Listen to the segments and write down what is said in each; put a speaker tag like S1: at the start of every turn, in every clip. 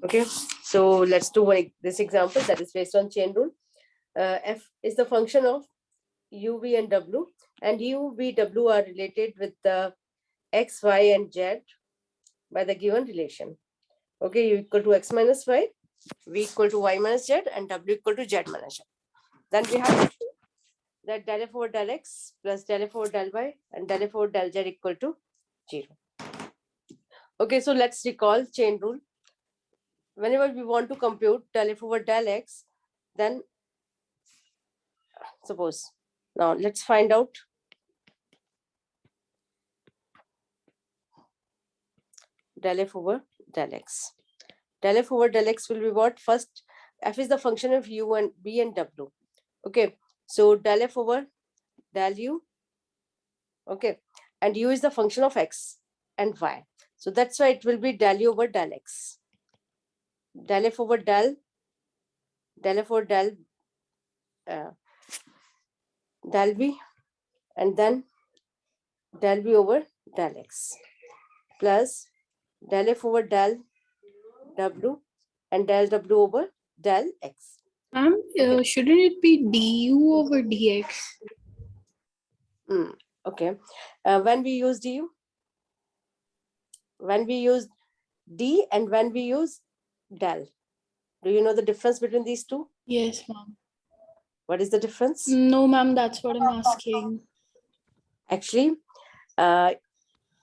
S1: Okay, so let's do this example that is based on chain rule. F is the function of u, v, and w, and u, v, w are related with the x, y, and z by the given relation. Okay, u equal to x minus y, v equal to y minus z, and w equal to z minus z. Then we have that del f over del x plus del f over del y and del f over del z equal to 0. Okay, so let's recall chain rule. Whenever we want to compute del f over del x, then suppose, now let's find out del f over del x. Del f over del x will be what? First, f is the function of u and v and w. Okay, so del f over del u, okay, and u is the function of x and y. So that's why it will be del u over del x. Del f over del f over del v, and then del v over del x plus del f over del w and del w over del x.
S2: Okay. Shouldn't it be du over dx?
S1: Okay. When we use du? When we use d and when we use del. Do you know the difference between these two?
S2: Yes, ma'am.
S1: What is the difference?
S2: No, ma'am, that's what I'm asking.
S1: Actually,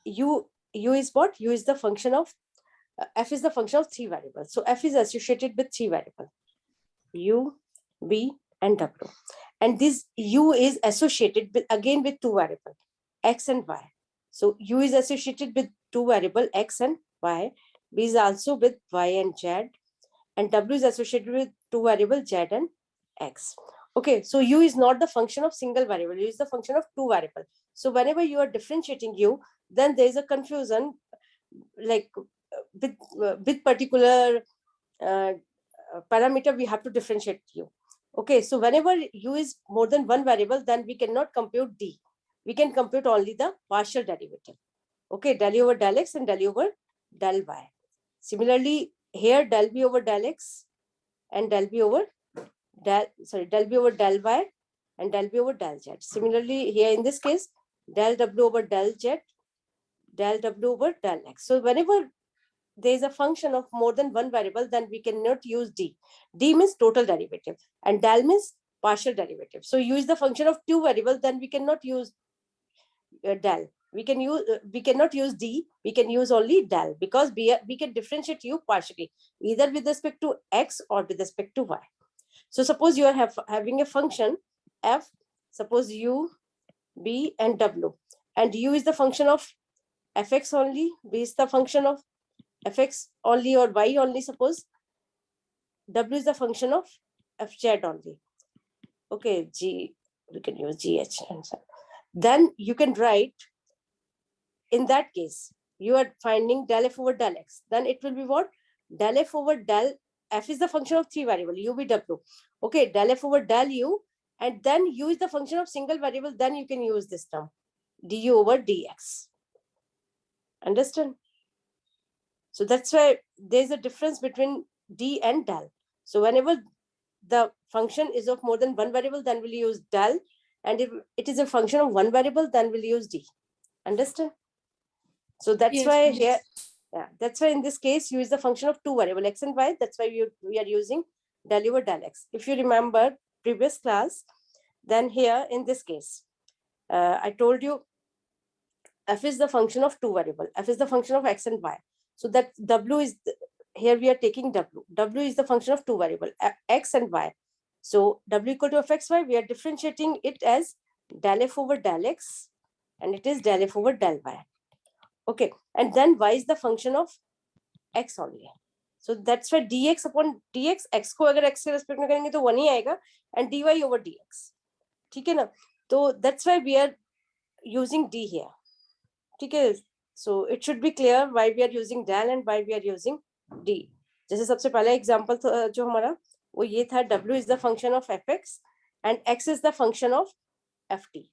S1: u is what? U is the function of, f is the function of 3 variables. So f is associated with 3 variables, u, v, and w. And this u is associated with, again, with 2 variables, x and y. So u is associated with 2 variables, x and y. V is also with y and z, and w is associated with 2 variables, z and x. Okay, so u is not the function of single variable, u is the function of 2 variables. So whenever you are differentiating u, then there is a confusion, like with particular parameter we have to differentiate u. Okay, so whenever u is more than one variable, then we cannot compute d. We can compute only the partial derivative. Okay, del u over del x and del u over del y. Similarly, here del v over del x and del v over del v over del y and del v over del z. Similarly, here in this case, del w over del z, del w over del x. So whenever there is a function of more than one variable, then we cannot use d. D means total derivative and del means partial derivative. So use the function of 2 variables, then we cannot use del. We cannot use d. We can use only del, because we can differentiate u partially, either with respect to x or with respect to y. So suppose you are having a function f, suppose u, b, and w, and u is the function of fx only, b is the function of fx only or y only, suppose w is the function of fz only. Okay, g, we can use gh, and so then you can write, in that case, you are finding del f over del x. Then it will be what? Del f over del, f is the function of 3 variable, u, v, w. Okay, del f over del u, and then u is the function of single variable, then you can use this term, du over dx. Understand? So that's why there's a difference between d and del. So whenever the function is of more than one variable, then we'll use del. And if it is a function of one variable, then we'll use d. Understand? So that's
S2: Yes,
S1: why
S2: ma'am.
S1: here, yeah, that's why in this case, u is the function of 2 variables, x and y. That's why we are using del over del x. If you remember previous class, then here in this case, I told you f is the function of 2 variables. F is the function of x and y. So that w is, here we are taking w. W is the function of 2 variables, x and y. So w equal to fxy, we are differentiating it as del f over del x, and it is del f over del y. Okay, and then y is the function of x only. So that's why dx upon dx, x को अगर x के respect में करेंगे तो 1 ही आएगा, and dy over dx. ठीक है ना? तो that's why we are using d here. ठीक है? So it should be clear why we are using del and why we are using d. जैसे सबसे पहला एग्जांपल जो हमारा वो ये था, w is the function of fx and x is the function of ft.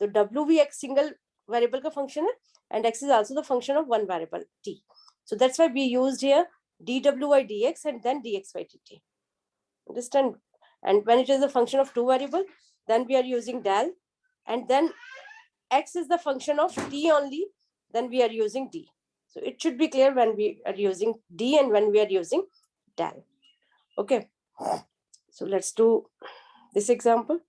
S1: तो w भी एक single variable का function है, and x is also the function of one variable t. So that's why we used here dw by dx and then dx by dt. Understand? And when it is a function of two variable, then we are using del, and then x is the function of t only, then we are using d. So it should be clear when we are using d and when we are using del. Okay. So let's do this example.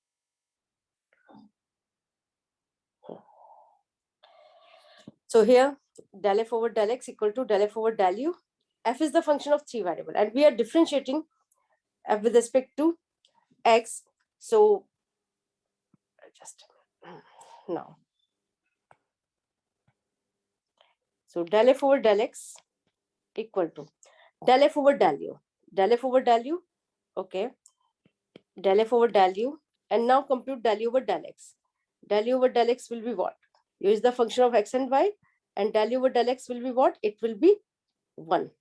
S1: So here del f over del x equal to del f over del u. F is the function of three variable and we are differentiating f with respect to x. So just now. So del f over del x equal to del f over del u. Del f over del u. Okay. Del f over del u. And now compute del u over del x. Del u over del x will be what? U is the function of x and y. And del u over del x will be what? It will be 1.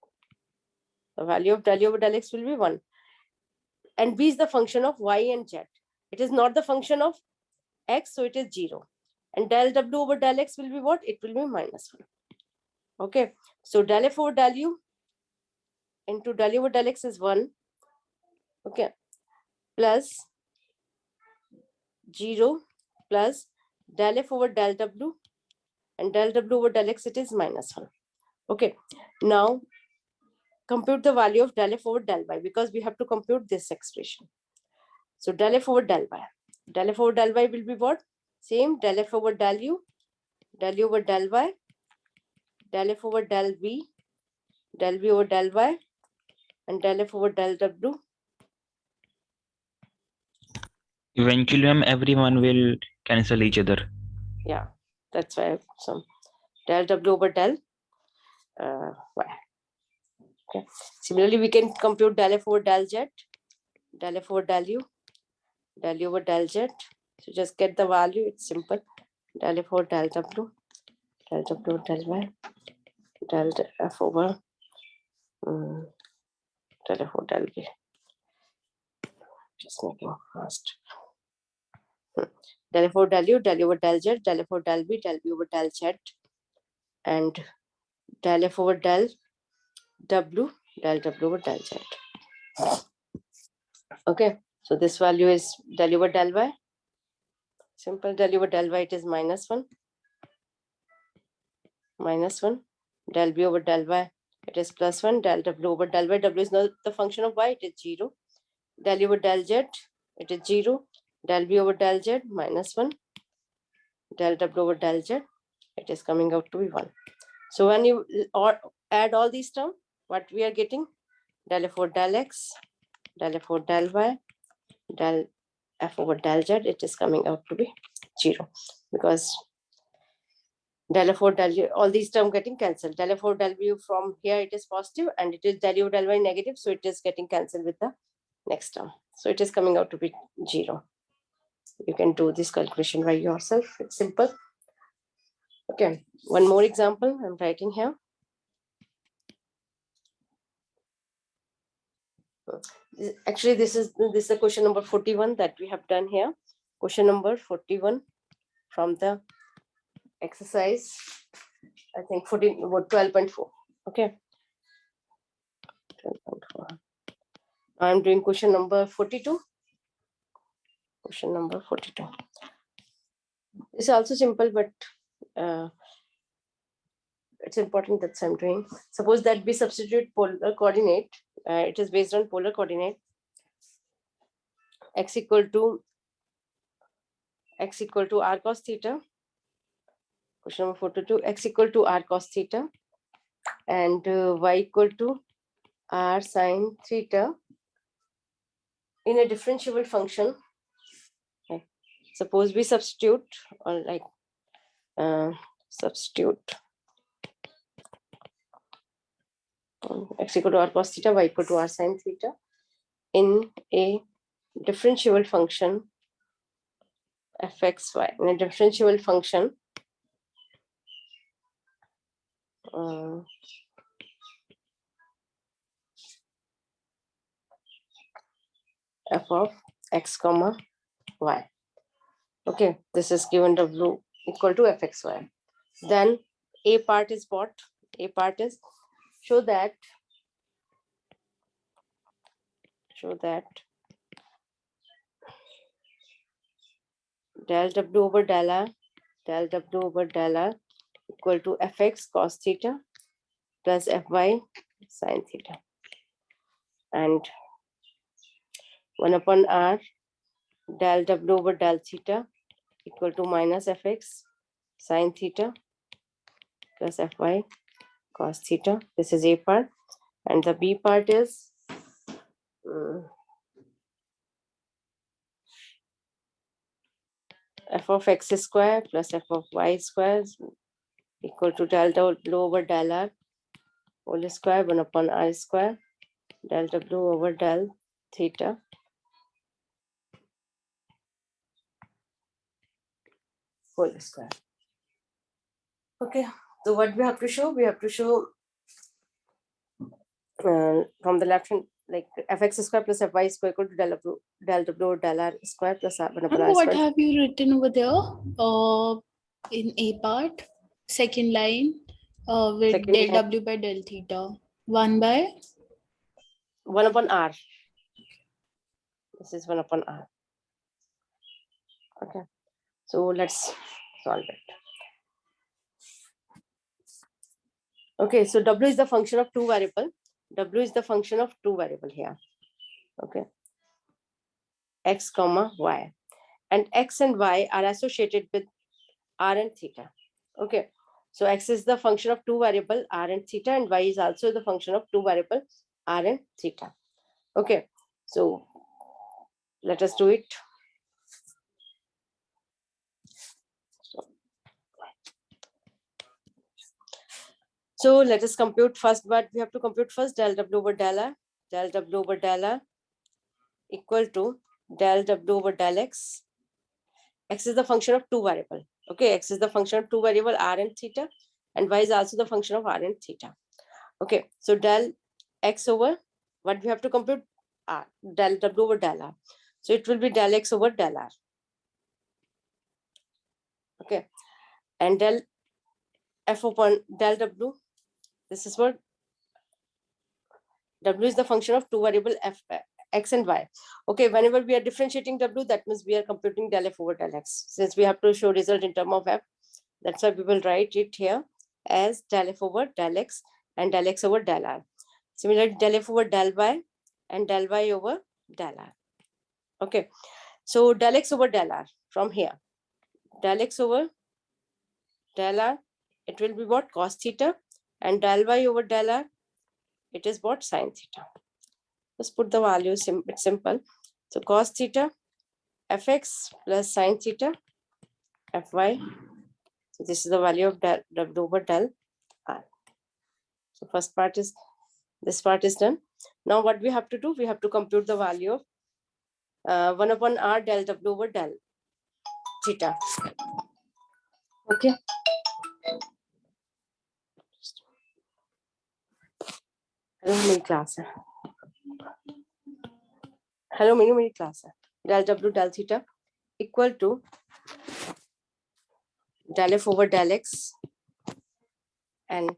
S1: The value of del u over del x will be 1. And b is the function of y and z. It is not the function of x, so it is 0. And del w over del x will be what? It will be minus 1. Okay. So del f over del u into del u over del x is 1. Okay. Plus 0 plus del f over del w, and del w over del x, it is minus 1. Okay. Now compute the value of del f over del y because we have to compute this expression. So del f over del y. Del f over del y will be what? Same del f over del u over del y, del f over del v over del y, and del f over del w.
S3: Eventually, everyone will cancel each other.
S1: Yeah, that's why I have some del w over del y. Okay. Similarly, we can compute del f over del z, del f over del u over del z. So just get the value. It's simple. Del f over del w over del y, del f over del f over del v. Just making fast. Del f over del u over del z, del f over del v over del z, and del f over del w over del z. Okay, so this value is del over del y. Simple. Del over del y, it is minus 1. Minus 1. Del v over del y, it is plus 1. Del w over del y, w is not the function of y, it is 0. Del over del z, it is 0. Del v over del z, minus 1. Del w over del z, it is coming out to be 1. So when you add all these terms, what we are getting? Del f over del x, del f over del y, del f over del z, it is coming out to be 0 because del f over del u, all these terms getting cancelled. Del f over del u from here, it is positive, and it is del u del y negative, so it is getting cancelled with the next term. So it is coming out to be 0. You can do this calculation by yourself. It's simple. Okay, one more example I'm writing here. Actually, this is the question number 41 that we have done here. Question number 41 from the exercise, I think 12.4. Okay. 12.4. I'm doing question number 42. Question number 42. It's also simple, but it's important that I'm doing. Suppose that we substitute polar coordinate. It is based on polar coordinate. X equal to r cos theta. Question number 42. X equal to r cos theta, and y equal to r sine theta in a differentiable function. Okay. Suppose we substitute, or like substitute x equal to r cos theta, y equal to r sine theta in a differentiable function fxy, in a differentiable function f of x comma y. Okay, this is given w equal to fxy. Then a part is what? A part is show that show that del W over del R equal to fx cos theta plus fy sin theta, and 1 upon r del W over del theta equal to minus fx sin theta plus fy cos theta. This is A part, and the B part is f of x square plus f of y square equal to del W over del r whole square 1 upon r square del W over del theta whole square. Okay, so what we have to show? We have to show from the left hand, like fx square plus fy square equal to del W over del r square plus 1 upon r
S2: What
S1: square.
S2: have you written over there? In A part, second line, with
S1: Second
S2: del
S1: line,
S2: W by del theta. 1 by
S1: 1 upon r. This is 1 upon r. Okay, so let's solve it. Okay, so W is the function of two variable. W is the function of two variable here. Okay, x comma y, and x and y are associated with r and theta. Okay, so x is the function of two variable r and theta, and y is also the function of two variable r and theta. Okay, so let us do it. So let us compute first, but we have to compute first del W over del R. Del W over del R equal to del W over del x. X is the function of two variable. Okay, x is the function of two variable r and theta, and y is also the function of r and theta. Okay, so del x over, what we have to compute? R, del W over del R. So it will be del x over del R. Okay, and del f upon del W, this is what W is the function of two variable x and y. Okay, whenever we are differentiating W, that means we are computing del f over del x. Since we have to show result in term of f, that's why we will write it here as del f over del x and del x over del r. Similarly, del f over del y and del y over del r. Okay, so del x over del r from here, del x over del r, it will be what? Cos theta, and del y over del r, it is what? Sin theta. Just put the values, it's simple. So cos theta fx plus sin theta fy. So this is the value of del W over del r. So first part is, this part is done. Now what we have to do? We have to compute the value of 1 upon r del W over del theta. Okay. Hello, मेरी class है. Hello, मेरी class है. Del W del theta equal to del f over del x and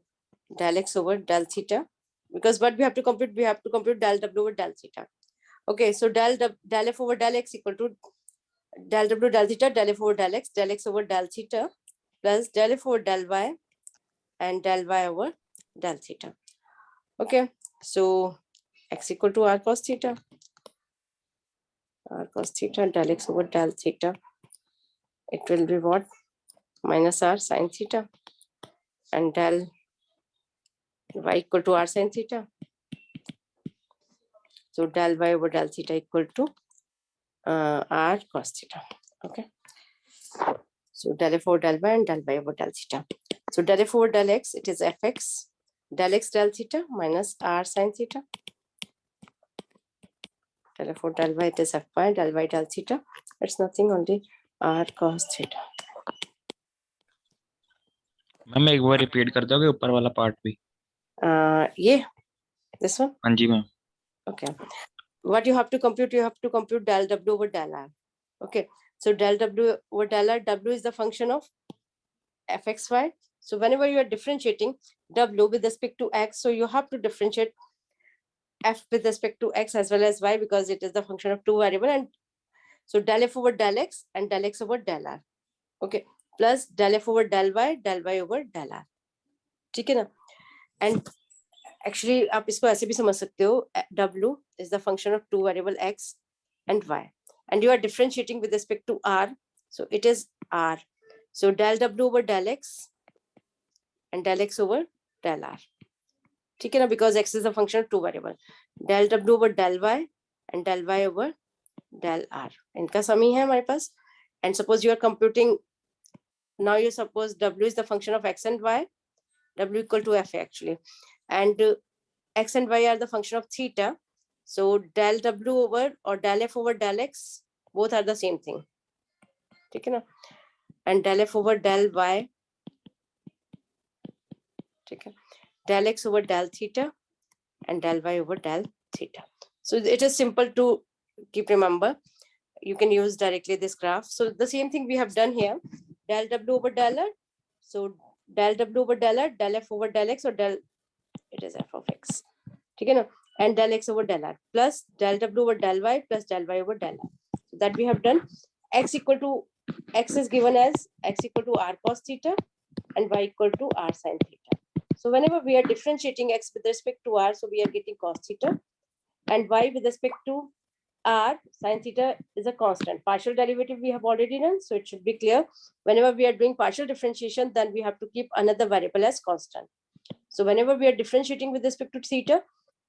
S1: del x over del theta, because what we have to compute? We have to compute del W over del theta. Okay, so del f over del x equal to del W del theta, del f over del x over del theta plus del f over del y and del y over del theta. Okay, so x equal to r cos theta, del x over del theta, it will be what? Minus r sin theta, and del y equal to r sin theta. So del y over del theta equal to r cos theta. Okay, so del f over del y and del y over del theta. So del f over del x, it is fx del x del theta minus r sin theta. Del f over del y, it is fy del y del theta. It's nothing, only r cos theta.
S3: Ma'am एक बार repeat कर दोगे ऊपर वाला part भी?
S1: ये this one?
S3: हाँ जी ma'am.
S1: Okay. What you have to compute? You have to compute del W over del R. Okay. So del W over del R, W is the function of fxy. So whenever you are differentiating W with respect to x, so you have to differentiate f with respect to x as well as y, because it is the function of two variable. And so del f over del x and del x over del r, okay, plus del f over del y over del r, ठीक है ना. And actually आप इसको ऐसे भी समझ सकते हो, w is the function of two variable x and y, and you are differentiating with respect to r, so it is r. So del w over del x and del x over del r, ठीक है ना, because x is the function of two variable. Del w over del y and del y over del r, इनका सम ही है हमारे पास. And suppose you are computing, now you suppose w is the function of x and y, w equal to f actually, and x and y are the function of theta, so del w over or del f over del x, both are the same thing, ठीक है ना, and del f over del y, ठीक है, del x over del theta and del y over del theta. So it is simple to keep remember. You can use directly this graph. So the same thing we have done here, del w over del r, so del w over del r, del f over del x, or del, it is f of x, ठीक है ना, and del x over del r plus del w over del y plus del y over del r. So that we have done. X equal to, x is given as x equal to r cos theta and y equal to r sin theta. So whenever we are differentiating x with respect to r, so we are getting cos theta, and y with respect to r sin theta is a constant. Partial derivative we have already done, so it should be clear. Whenever we are doing partial differentiation, then we have to keep another variable as constant. So whenever we are differentiating with respect to theta,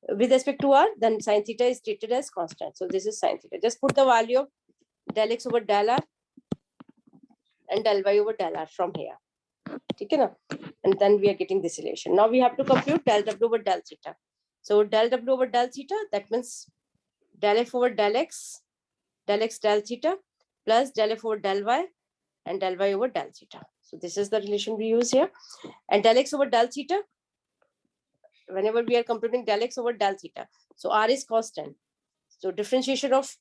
S1: with respect to r, then sin theta is treated as constant. So this is sin theta. Just put the value of del x over del r and del y over del r from here, ठीक है ना, and then we are getting this relation. Now we have to compute del w over del theta. So del w over del theta, that means del f over del x del theta plus del f over del y and del y over del theta. So this is the relation we use here. And del x over del theta, whenever we are computing del x over del theta, so r is constant, so differentiation of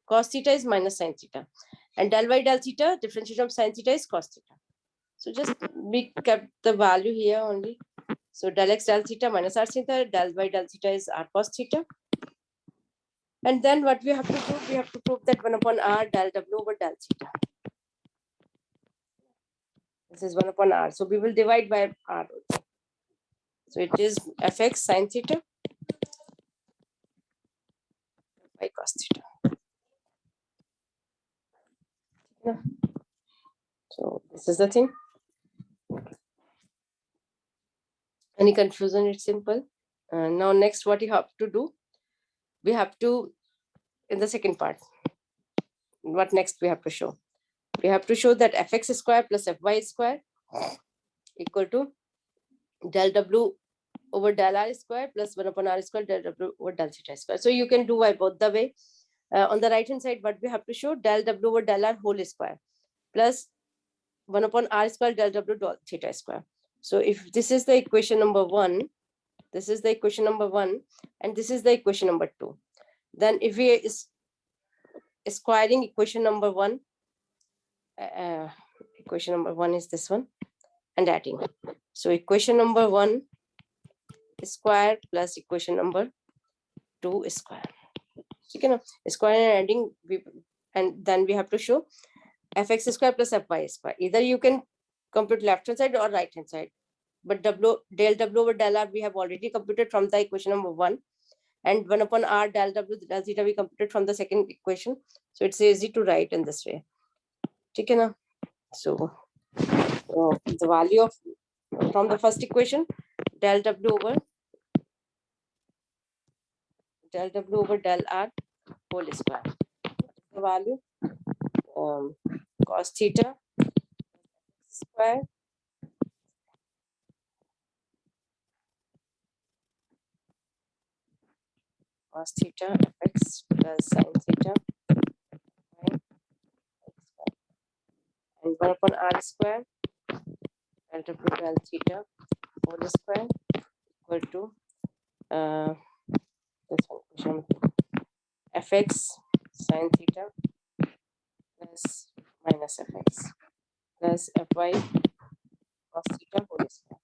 S1: cos theta is minus sin theta, and del y del theta, differentiation of sin theta is cos theta. So just we kept the value here only. So del x del theta minus r theta, del y del theta is r cos theta. And then what we have to prove? We have to prove that 1 upon r del w over del theta. This is 1 upon r. So we will divide by r. So it is fx sin theta by cos theta. Yeah. So this is the thing. Any confusion? It's simple. Now next, what you have to do? We have to, in the second part, what next we have to show? We have to show that fx square plus fy square equal to del w over del r square plus 1 upon r square del w over del theta square. So you can do by both the way. On the right hand side, what we have to show, del w over del r whole square plus 1 upon r square del w del theta square. So if this is the equation number 1, this is the equation number 1, and this is the equation number 2, then if we is squaring equation number 1, equation number 1 is this one, and adding. So equation number 1 square plus equation number 2 square. Okay, now square and adding, and then we have to show fx square plus fy square. Either you can compute left hand side or right hand side, but del w over del r we have already computed from the equation number 1, and 1 upon r del w del theta we computed from the second equation. So it's easy to write in this way. Okay, now so the value of from the first equation, del w over del r whole square. The value cos theta square cos theta fx plus sin theta and 1 upon r square del w del theta whole square equal to this one, question fx sin theta plus minus fx plus fy cos theta whole square.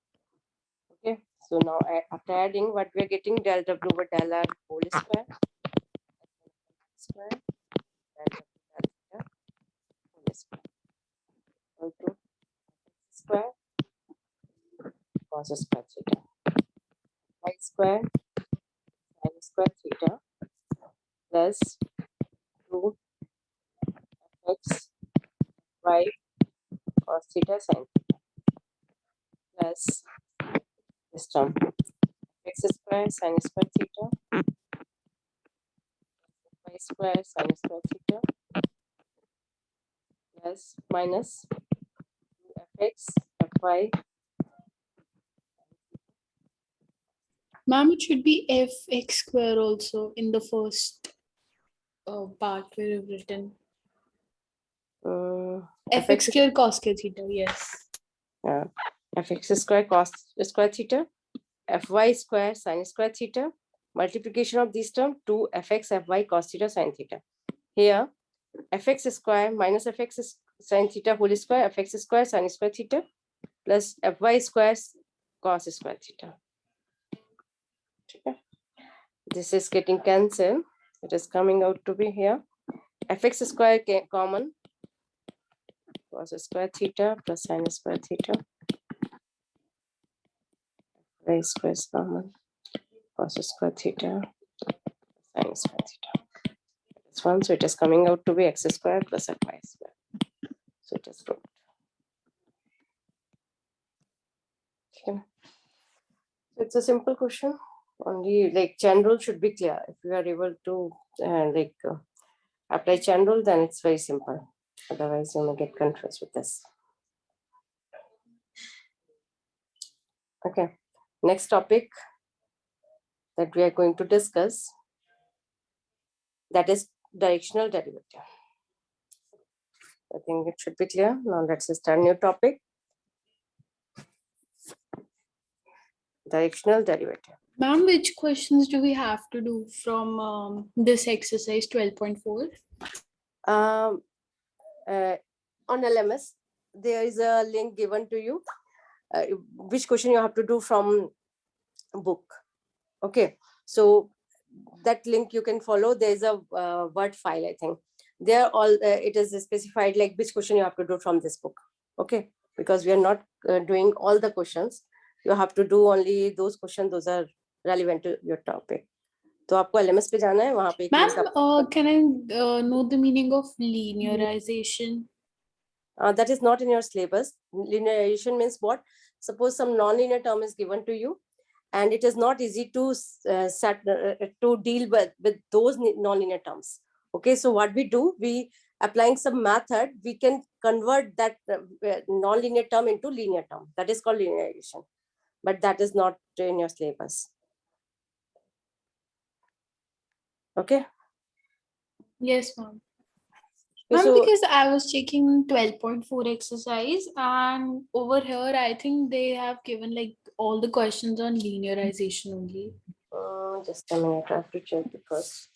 S1: Okay, So now after adding, what we are getting, del W over del R whole square, del W del theta whole square, equal to square cos square theta, y square sin square theta plus 2 x y cos theta sin theta plus this term x square sin square theta y square sin square theta plus minus fx fy.
S2: Ma'am, it should be fx square also in the first part where you've written. Fx square cos square theta, yes.
S1: Yeah. Fx square cos square theta, fy square sin square theta, multiplication of this term 2 fx fy cos theta sin theta. Here fx square minus fx sin theta whole square, fx square sin square theta plus fy square cos square theta. Okay. This is getting cancelled. It is coming out to be here fx square common cos square theta plus sin square theta, y square is common cos square theta sin square theta. This one, so it is coming out to be x square plus fy square. So it is proved. Okay. So it's a simple question. Only like chain rule should be clear. If you are able to apply chain rule, then it's very simple. Otherwise, you may get confused with this. Okay. Next topic that we are going to discuss, that is directional derivative. I think it should be clear. Now let's start new topic. Directional derivative.
S2: Ma'am, which questions do we have to do from this exercise 12.4?
S1: On LMS, there is a link given to you, which question you have to do from book. Okay, so that link you can follow. There is a Word file, I think. There all it is specified like which question you have to do from this book. Okay, because we are not doing all the questions. You have to do only those questions those are relevant to your topic. तो आपको LMS पे जाना है, वहाँ पे एक link
S2: Ma'am, can I know the meaning of linearization?
S1: That is not in your syllabus. Linearization means what? Suppose some non-linear term is given to you, and it is not easy to to deal with those non-linear terms. Okay, so what we do, we applying some method, we can convert that non-linear term into linear term. That is called linearization, but that is not in your syllabus. Okay.
S2: Yes, ma'am.
S1: Okay,
S2: Ma'am,
S1: so
S2: because I was checking 12.4 exercise, and over here I think they have given like all the questions on linearization only.
S1: just a minute, I have to check because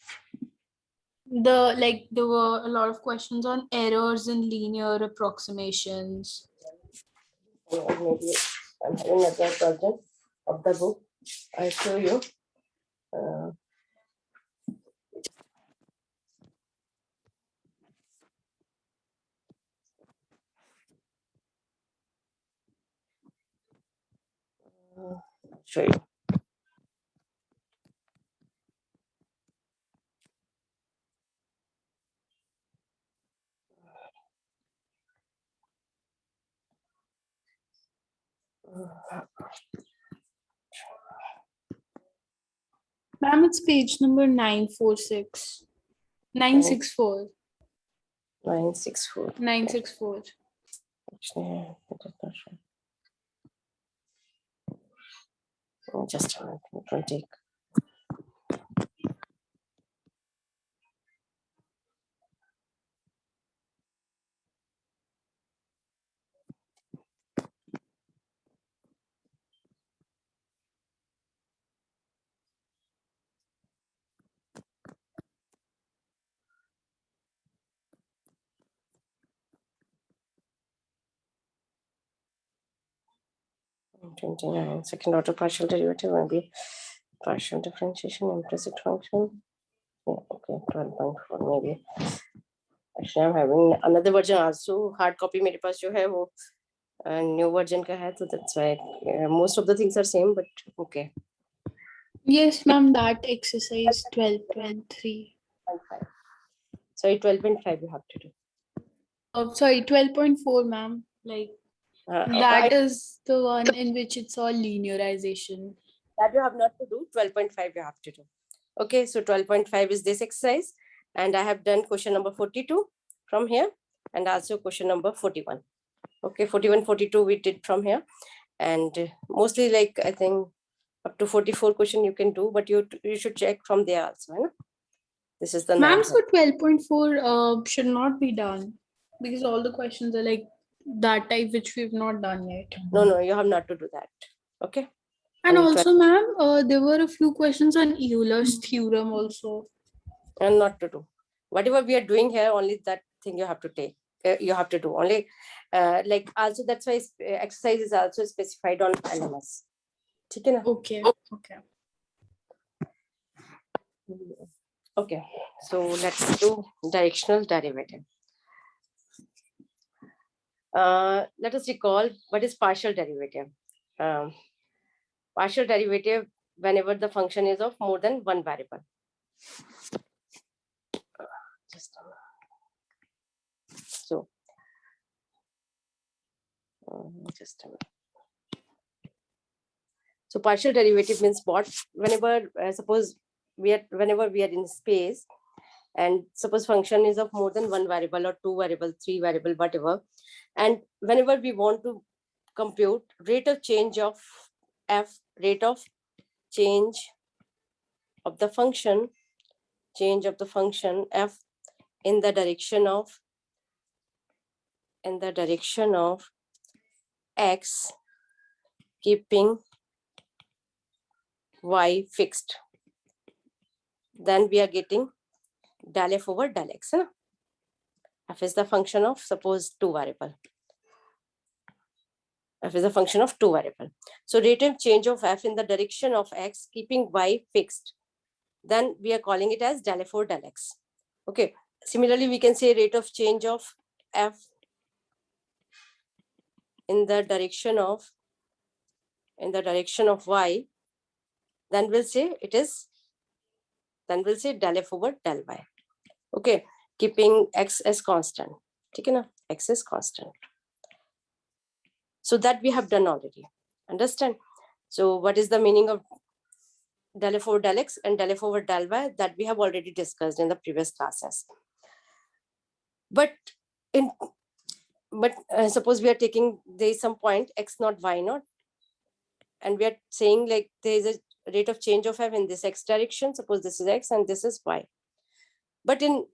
S2: There were a lot of questions on errors in linear approximations.
S1: maybe I'm having another project of the book. I'll show you. I'll show you.
S2: Ma'am, it's page number 946. 964.
S1: 964.
S2: 964.
S1: Actually, it is not sure. Just a minute. It will take. 29. Second order partial derivative will be partial differentiation implicit function. Yeah, okay, 12.4 maybe. Actually, I'm having another version also. Hard copy मेरे पास जो है वो new version का है, so that's why most of the things are same, but okay.
S2: Yes, ma'am, that exercise 12.3.
S1: 12.5. Sorry, 12.5 you have to do.
S2: Oh, sorry, 12.4, ma'am. Like, that is the one in which it's all linearization.
S1: That you have not to do. 12.5 you have to do. Okay, so 12.5 is this exercise, and I have done question number 42 from here, and also question number 41. Okay, 41, 42 we did from here, and mostly like I think up to 44 question you can do, but you should check from there also. Right? This is the
S2: Ma'am,
S1: 9th.
S2: so 12.4 should not be done because all the questions are like that type which we've not done yet.
S1: No, you have not to do that. Okay.
S2: And
S1: Only
S2: also, ma'am, there were a few questions on Euler's theorem also.
S1: And not to do. Whatever we are doing here, only that thing you have to take. You have to do only like also that's why exercise is also specified on LMS. Okay. Okay, so let's do directional derivative. Let us recall what is partial derivative. Partial derivative whenever the function is of more than one variable. Just a minute. So just a minute. So partial derivative means what? Whenever suppose whenever we are in space, and suppose function is of more than one variable or two variable, three variable, whatever, and whenever we want to compute rate of change of f, rate of change of the function, f in the direction of x, keeping y fixed, then we are getting del f over del x. Huh? F is the function of suppose two variable. F is a function of two variable. So rate of change of f in the direction of x, keeping y fixed, then we are calling it as del f over del x. Okay. Similarly, we can say rate of change of f in the direction of y, then we'll say it is, then we'll say del f over del y. Okay, keeping x as constant. Okay, na? X is constant. So that we have done already. Understand? So what is the meaning of del f over del x and del f over del y? That we have already discussed in the previous classes. But suppose we are taking, there is some point x naught y naught, and we are saying like there is a rate of change of f in this x direction. Suppose this is x and this is y. But in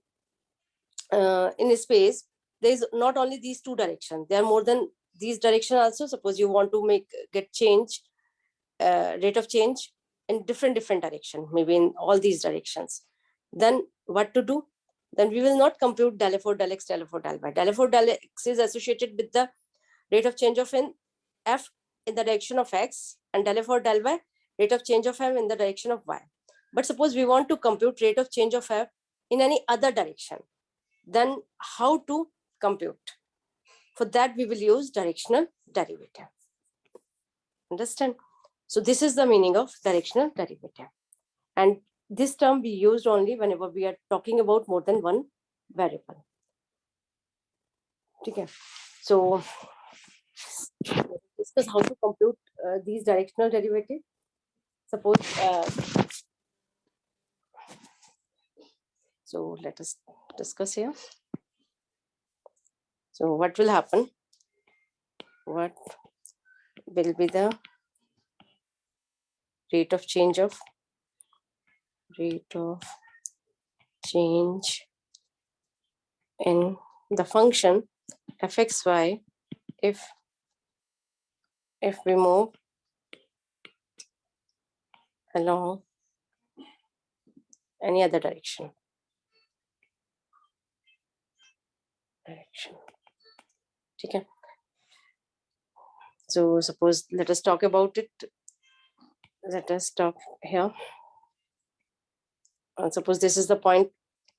S1: space, there is not only these two directions. There are more than these directions also. Suppose you want to get change, rate of change in different direction, maybe in all these directions. Then what to do? Then we will not compute del f over del x, del f over del y. Del f over del x is associated with the rate of change of f in the direction of x, and del f over del y, rate of change of f in the direction of y. But suppose we want to compute rate of change of f in any other direction, then how to compute? For that, we will use directional derivative. Understand? So this is the meaning of directional derivative. And this term we used only whenever we are talking about more than one variable. Okay. So discuss how to compute these directional derivatives. Suppose, so let us discuss here. So what will happen? What will be the rate of change in the function fxy if we move along any other direction. Okay. So suppose, let us talk about it. Let us talk here. Suppose this is the point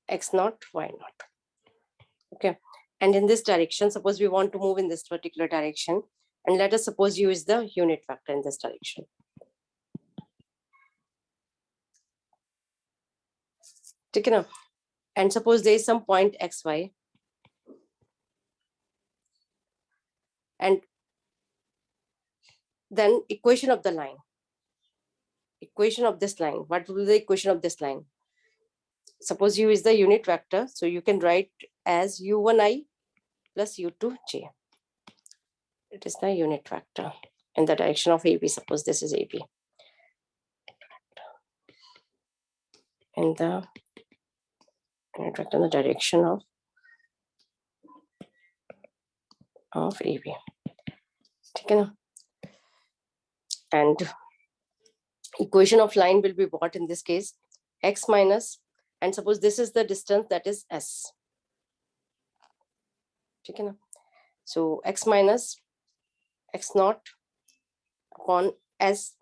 S1: x naught, y naught. Okay. And in this direction, suppose we want to move in this particular direction. And let us suppose u is the unit vector in this direction. Okay, now. And suppose there is some point xy. And then equation of the line. Equation of this line. What will be the equation of this line? Suppose u is the unit vector. So you can write as u1i plus u2j. It is the unit vector in the direction of AB. Suppose this is AB. In the unit vector in the direction of AB. Okay. And equation of line will be what in this case? X minus, and suppose this is the distance, that is S. Okay. So x minus x naught upon S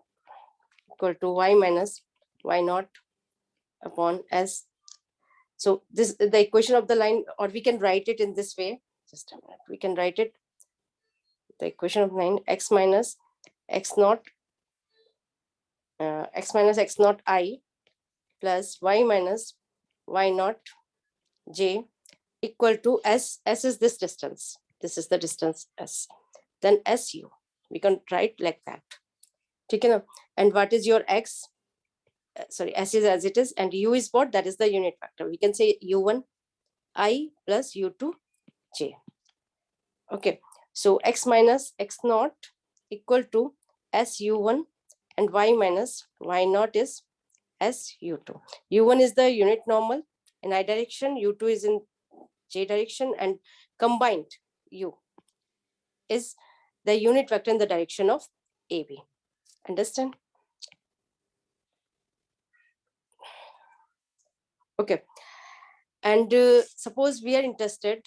S1: equal to y minus y naught upon S. So this is the equation of the line, or we can write it in this way. Just a minute. We can write it, the equation of line, x minus x naught I plus y minus y naught j equal to S. S is this distance. This is the distance S. Then SU. We can write like that. Okay, and what is your x? Sorry, S is as it is, and U is what? That is the unit vector. We can say U1 I plus U2 j. Okay, so x minus x naught equal to SU1, and y minus y naught is SU2. U1 is the unit normal in I direction, U2 is in j direction, and combined U is the unit vector in the direction of AB. Understand? Okay. And suppose we are interested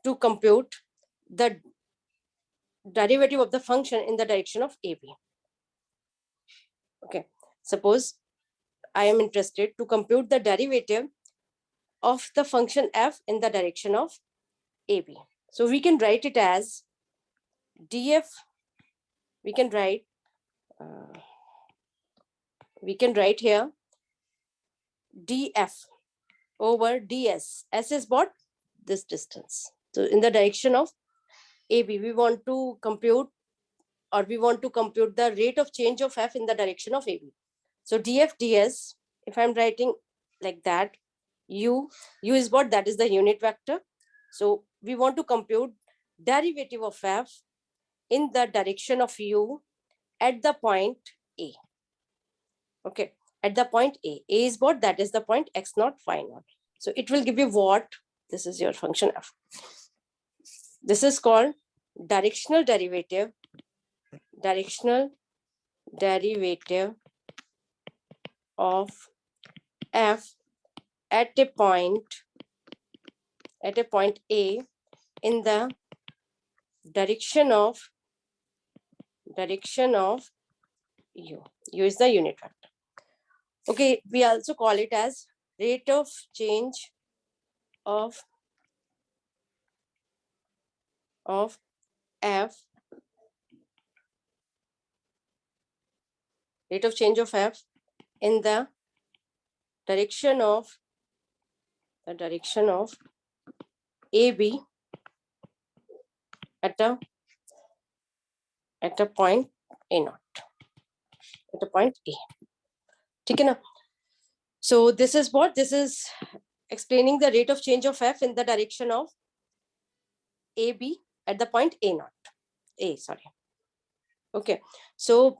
S1: to compute the derivative of the function in the direction of AB. Okay. Suppose I am interested to compute the derivative of the function f in the direction of AB. So we can write it as df. We can write here df over ds. S is what? This distance. So in the direction of AB, we want to compute the rate of change of f in the direction of AB. So df ds, if I'm writing like that, u is what? That is the unit vector. So we want to compute derivative of f in the direction of u at the point A. Okay, at the point A. A is what? That is the point x naught, y naught. So it will give you what? This is your function f. This is called directional derivative. Directional derivative of f at a point A in the direction of u. U is the unit vector. Okay, we also call it as rate of change of f. Rate of change of f in the direction of AB at a point A naught, at a point A. Okay, now. So this is what? This is explaining the rate of change of f in the direction of AB at the point A naught. Okay, so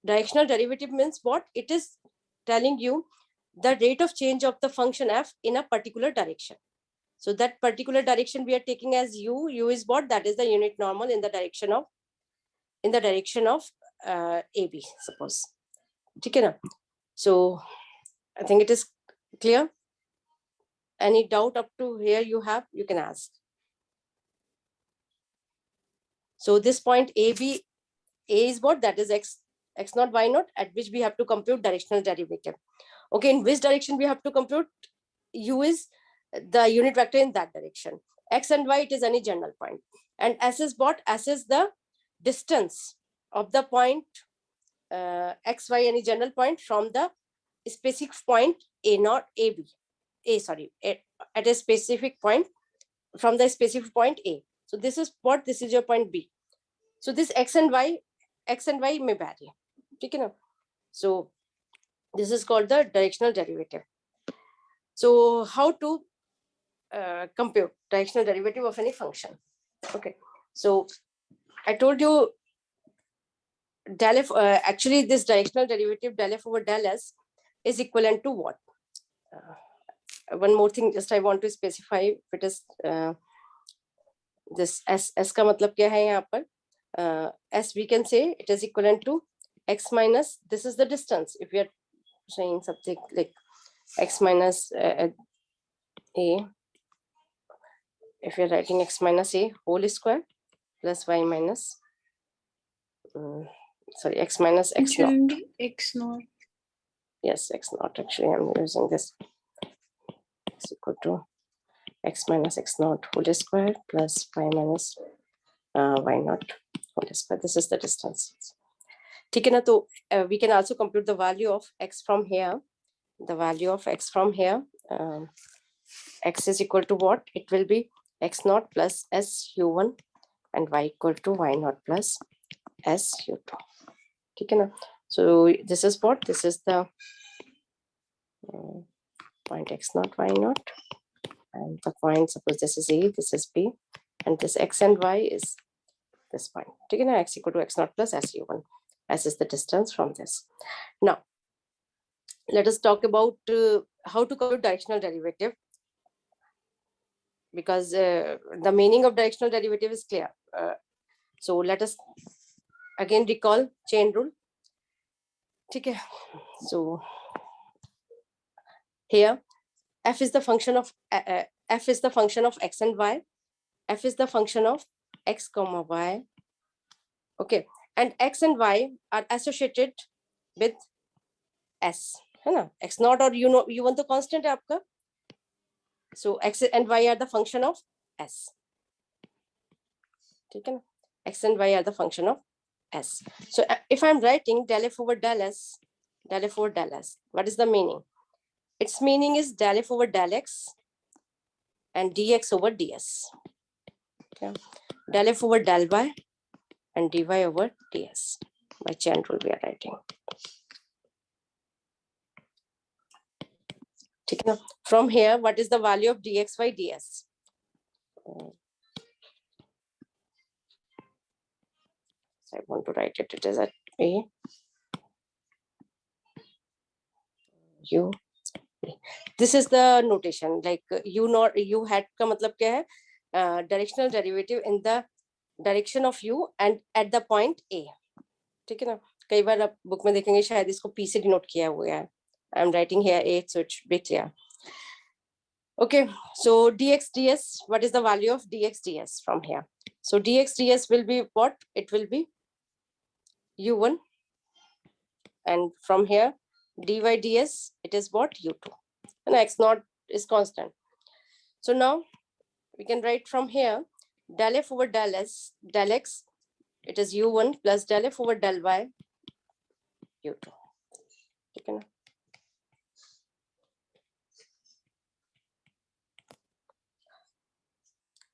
S1: directional derivative means what? It is telling you the rate of change of the function f in a particular direction. So that particular direction we are taking as u. U is what? That is the unit normal in the direction of AB, suppose. Okay, so I think it is clear. Any doubt up to here you have, you can ask. So this point AB A is what? That is x naught, y naught, at which we have to compute directional derivative. Okay, in which direction we have to compute? U is the unit vector in that direction. X and y, it is any general point. And S is what? S is the distance of the point x, y, any general point from the specific point A naught, at a specific point from the specific point A. So this is what? This is your point B. So this x and y may vary. Okay, so this is called the directional derivative. So how to compute directional derivative of any function? Okay, so I told you del f, actually this directional derivative del f over del s is equivalent to what? One more thing, just I want to specify, if it is this s का मतलब क्या है यहाँ पर? S we can say it is equivalent to x minus, this is the distance. If we are saying something like x minus a, if you're writing x minus a whole square plus y minus x minus x naught.
S2: X naught.
S1: Yes, x naught. Actually, I'm using this. Is equal to x minus x naught whole square plus y minus y naught whole square. This is the distance. ठीक है ना? तो we can also compute the value of x from here. The value of x from here, x is equal to what? It will be x naught plus s u1 and y equal to y naught plus s u2. ठीक है ना? So this is what? This is the point x naught, y naught, and the point, suppose this is A, this is B, and this x and y is this point. ठीक है ना? X equal to x naught plus s u1. S is the distance from this. Now, let us talk about how to compute directional derivative, because the meaning of directional derivative is clear. So let us again recall chain rule. Okay, so here f is the function of f is the function of x and y. F is the function of x comma y. Okay, and x and y are associated with s. है ना? X naught or you want the constant है आपका. So x and y are the function of s. ठीक है ना? X and y are the function of s. So if I'm writing del f over del s, what is the meaning? Its meaning is del f over del x and dx over ds. Okay. Del f over del y and dy over ds. By chain rule we are writing. Okay. From here, what is the value of dx by ds? So I want to write it. It is at a u. This is the notation. Like u hat का मतलब क्या है? Directional derivative in the direction of u and at the point a. ठीक है ना? कई बार आप book में देखेंगे शायद इसको p से डिनोट किया हुआ है. I am writing here a, so it should be clear. Okay, so dx ds, what is the value of dx ds from here? So dx ds will be what? It will be u1, and from here dy ds, it is what? u2, and x naught is constant. So now we can write from here del f over del s, del x, it is u1 plus del f over del y, u2. Okay.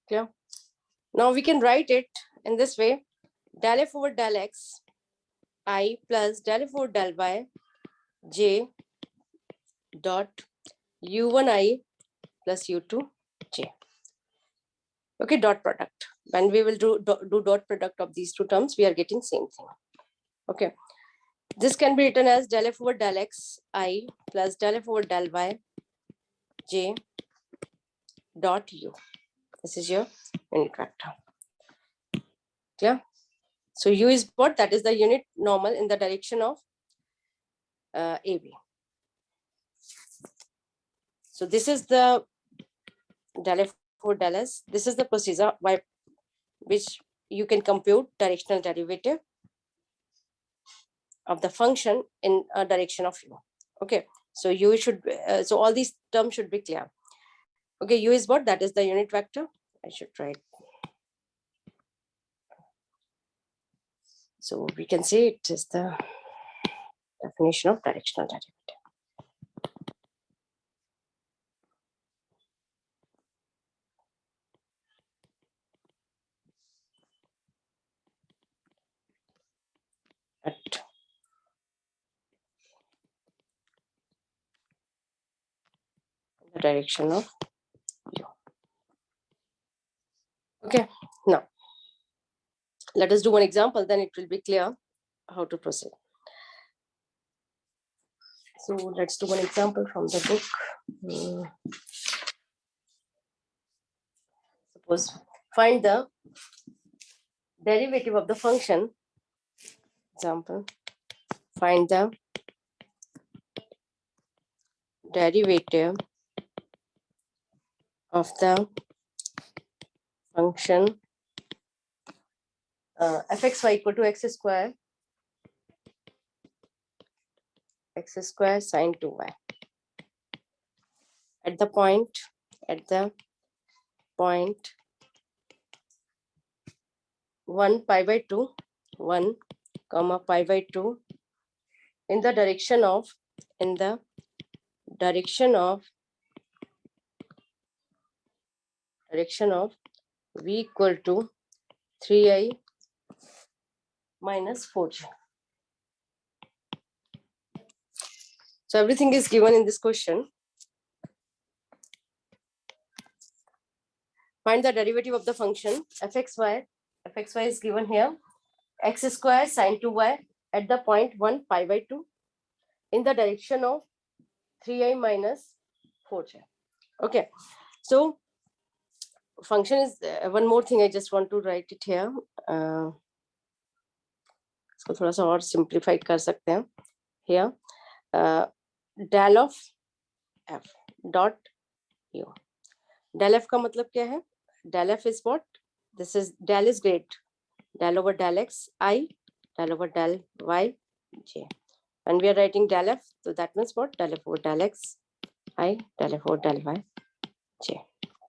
S1: Clear? Now we can write it in this way: del f over del x I plus del f over del y j dot u1 I plus u2 j. Okay, dot product. When we will do dot product of these two terms, we are getting same thing. Okay, this can be written as del f over del x I plus del f over del y j dot u. This is your unit vector. Clear? So u is what? That is the unit normal in the direction of AB. So this is the del f over del s. This is the procedure by which you can compute directional derivative of the function in a direction of u. Okay, so u should so all these terms should be clear. Okay, u is what? That is the unit vector. I should write. So we can say it is the definition of directional derivative. At the direction of u. Okay, now let us do one example, then it will be clear how to proceed. So let's do one example from the book. Suppose find the derivative of the function. Example, find the derivative of the function fxy equal to x square sine 2y at the point 1 pi by 2 1 comma pi by 2 in the direction of v equal to 3i minus 4j. So everything is given in this question. Find the derivative of the function fxy. Fxy is given here. X square sine 2y at the point 1 pi by 2 in the direction of 3i minus 4j. Okay. So function is one more thing I just want to write it here. इसको थोड़ा सा और simplified कर सकते हैं. Here del of f dot u. Del f का मतलब क्या है? Del f is what? This is del is great. Del over del x I, del over del y j. When we are writing del f, so that means what? Del f over del x I, del f over del y j.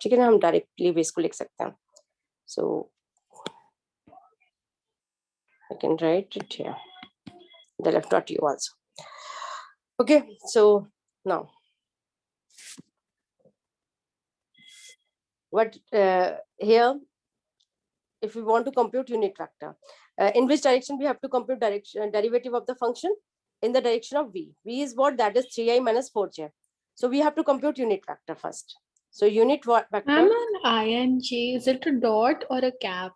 S1: ठीक है ना, हम directly भी इसको लिख सकते हैं. So I can write it here. Del f dot u also. Okay, so now what here, if we want to compute unit vector, in which direction we have to compute derivative of the function? In the direction of v. V is what? That is 3i minus 4j. So we have to compute unit vector first. So unit vector.
S2: I'm on I and J. Is it a dot or a cap?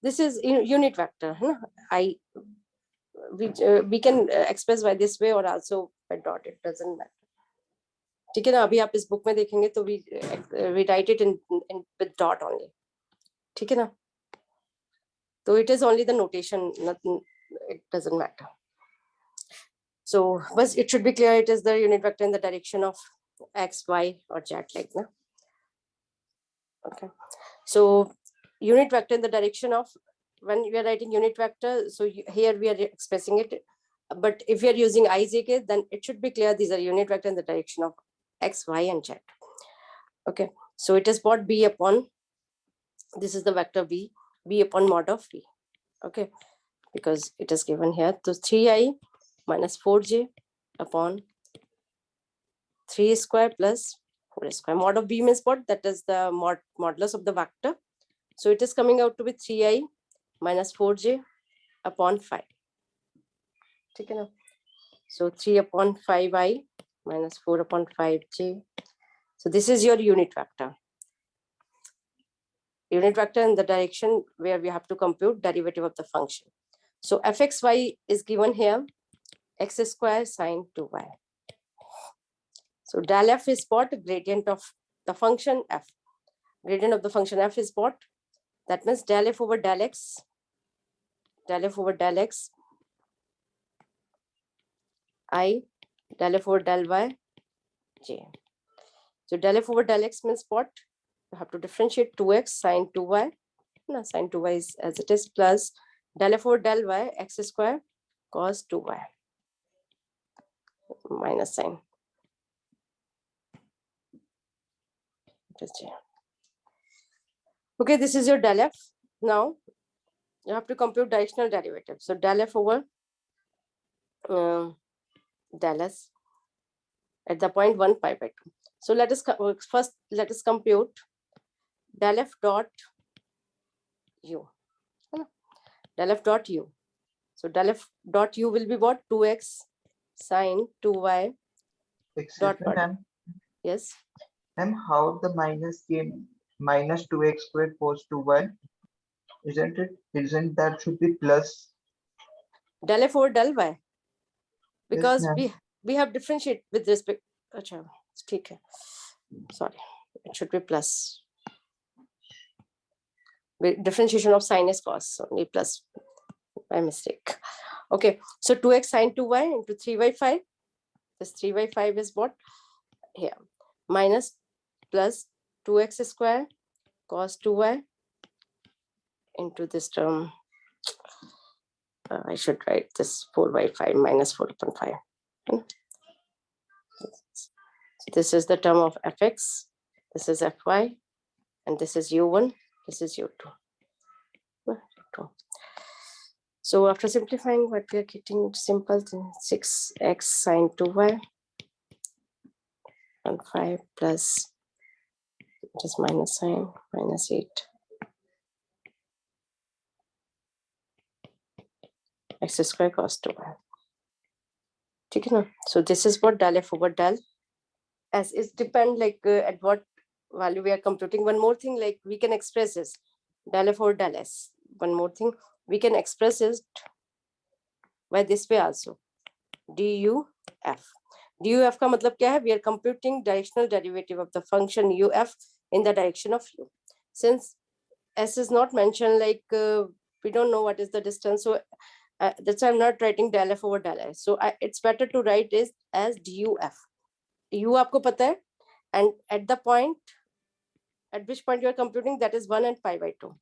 S1: This is unit vector. I we can express by this way or also by dot. It doesn't matter. ठीक है ना, अभी आप इस book में देखेंगे तो we write it in with dot only. ठीक है ना, so it is only the notation, nothing, it doesn't matter. So but it should be clear, it is the unit vector in the direction of x, y or z like that. Okay, so unit vector in the direction of, when we are writing unit vector, so here we are expressing it, but if you are using ijk, then it should be clear these are unit vector in the direction of x, y and z. Okay, so it is what? B upon, this is the vector b upon mod of v. Okay, because it is given here. So 3i minus 4j upon 3 square plus 4 square. Mod of b means what? That is the modulus of the vector. So it is coming out to be 3i minus 4j upon 5. Okay, now. So 3 upon 5i minus 4 upon 5j. So this is your unit vector. Unit vector in the direction where we have to compute derivative of the function. So fxy is given here, x square sine 2y. So del f is what? Gradient of the function f. Gradient of the function f is what? That means del f over del x, I, del f over del y, j. So del f over del x means what? You have to differentiate 2x sine 2y. ना, sin 2y is as it is plus del f over del y x square cos 2y minus sign. Okay, this is your del f. Now you have to compute directional derivative. So del f over del s at the point 1 pi by 2. So let us first let us compute del f dot u. Del f dot u. So del f dot u will be what? 2x sine 2y dot dot.
S4: Ma'am.
S1: Yes.
S4: Ma'am, how the minus came? Minus 2x squared cos 2y. Isn't it? Isn't that should be plus?
S1: Del f over del y. Because
S4: Yes,
S1: we have differentiate with respect. Achha, ठीक है. Sorry, it should be plus. Differentiation of sin is cos, only plus by mistake. Okay, so 2x sine 2y into 3y5. This 3y5 is what? Here. Minus plus 2x square cos 2y into this term. I should write this 4y5 minus 4/5. This is the term of fx. This is fy. And this is u1. This is u2. So after simplifying, what we are getting simple 6x sine 2y and 5 plus just minus sign minus 8 x square cos 2y. So this is what del f over del s is depend like at what value we are computing. One more thing, like we can express this del f over del s. One more thing, we can express it by this way also. duf. duf का मतलब क्या है? We are computing directional derivative of the function uf in the direction of u. Since s is not mentioned, like we don't know what is the distance, so that's why I'm not writing del f over del s. So it's better to write this as duf. u आपको पता है, and at the point at which point you are computing, that is 1 and pi by 2.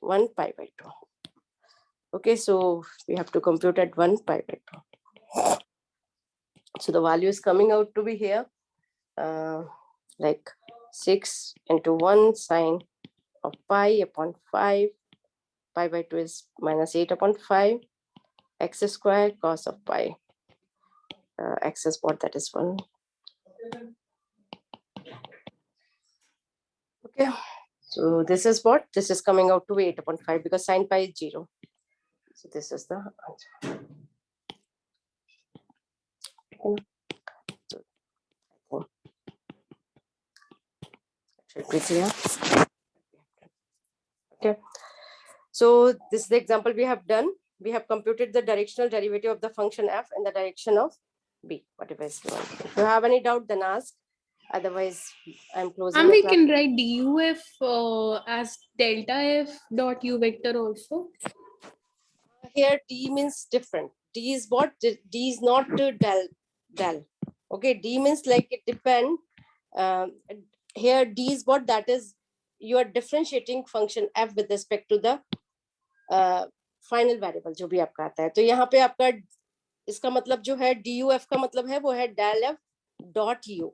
S1: 1 pi by 2. Okay, so we have to compute at 1 pi by 2. So the value is coming out to be here like 6 into 1 sine of pi upon 5. Pi by 2 is minus 8 upon 5. X square cos of pi. X is what? That is 1. Okay. So this is what? This is coming out to be 8 upon 5 because sine pi is 0. So this is the answer. Should be clear. Okay. So this is the example we have done. We have computed the directional derivative of the function f in the direction of b. Whatever is given. If you have any doubt, then ask. Otherwise, I'm closing.
S2: And
S1: the
S2: we
S1: class.
S2: can write duf as delta f dot u vector also.
S1: Here d means different. D is what? D is not del. Okay, d means like it depend. Here d is what? That is you are differentiating function f with respect to the final variable जो भी आपका आता है. तो यहाँ पे आपका इसका मतलब जो है duf का मतलब है वो है del f dot u.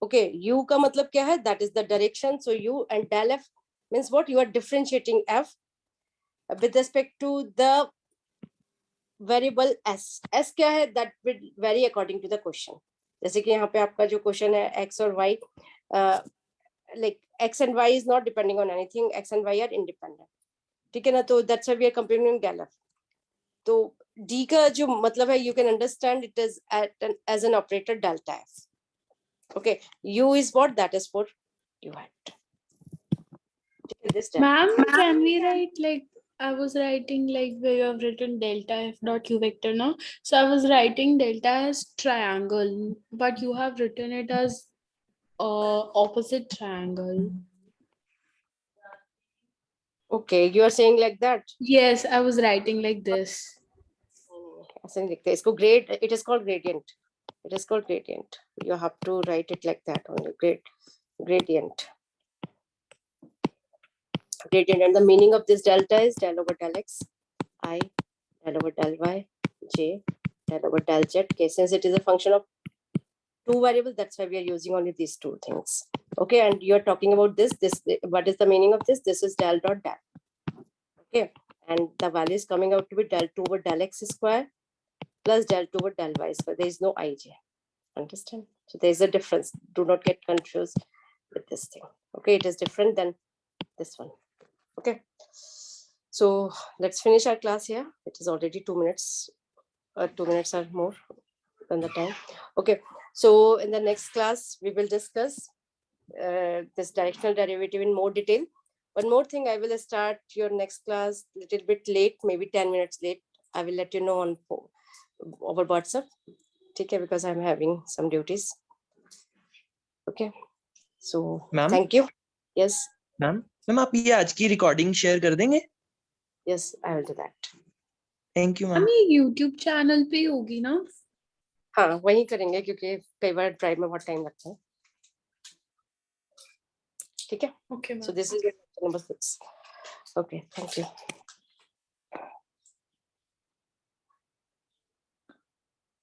S1: Okay, u का मतलब क्या है? That is the direction. So u and del f means what? You are differentiating f with respect to the variable s. s क्या है? That will vary according to the question. जैसे कि यहाँ पे आपका जो क्वेश्चन है x और y, like x and y is not depending on anything. x and y are independent. ठीक है ना? तो that's why we are comparing del f. तो d का जो मतलब है, you can understand it is as an operator delta f. Okay, u is what? That is for u hat.
S2: Ma'am, can we write like I was writing like where you have written delta f dot u vector now? So I was writing delta as triangle, but you have written it as opposite triangle.
S1: Okay, you are saying like that.
S2: Yes, I was writing like this.
S1: ऐसे नहीं लिखते इसको. Grade, it is called gradient. It is called gradient. You have to write it like that only. Gradient. gradient, and the meaning of this delta is del over del x, I, del over del y, j, del over del z. Okay, since it is a function of two variables, that's why we are using only these two things. Okay, and you're talking about this, what is the meaning of this? This is del dot del. Okay, and the value is coming out to be del 2 over del x square plus del 2 over del y square. There is no ij. Understand? So there is a difference. Do not get confused with this thing. Okay, it is different than this one. Okay, so let's finish our class here. It is already 2 minutes. 2 minutes or more than the time. Okay, so in the next class we will discuss this directional derivative in more detail. One more thing, I will start your next class a little bit late, maybe 10 minutes late. I will let you know on over WhatsApp. Okay, because I'm having some duties. Okay, so
S5: Ma'am?
S1: thank you. Yes.
S5: Ma'am आप ये आज की recording share कर देंगे?
S1: Yes, I will do that.
S5: Thank you ma'am.
S2: हम ये YouTube channel पे होगी ना?
S1: हाँ, वही करेंगे क्योंकि कई बार ड्राइव में बहुत टाइम लगता है. ठीक है?
S2: Okay,
S1: So this is number 6. Okay, thank you.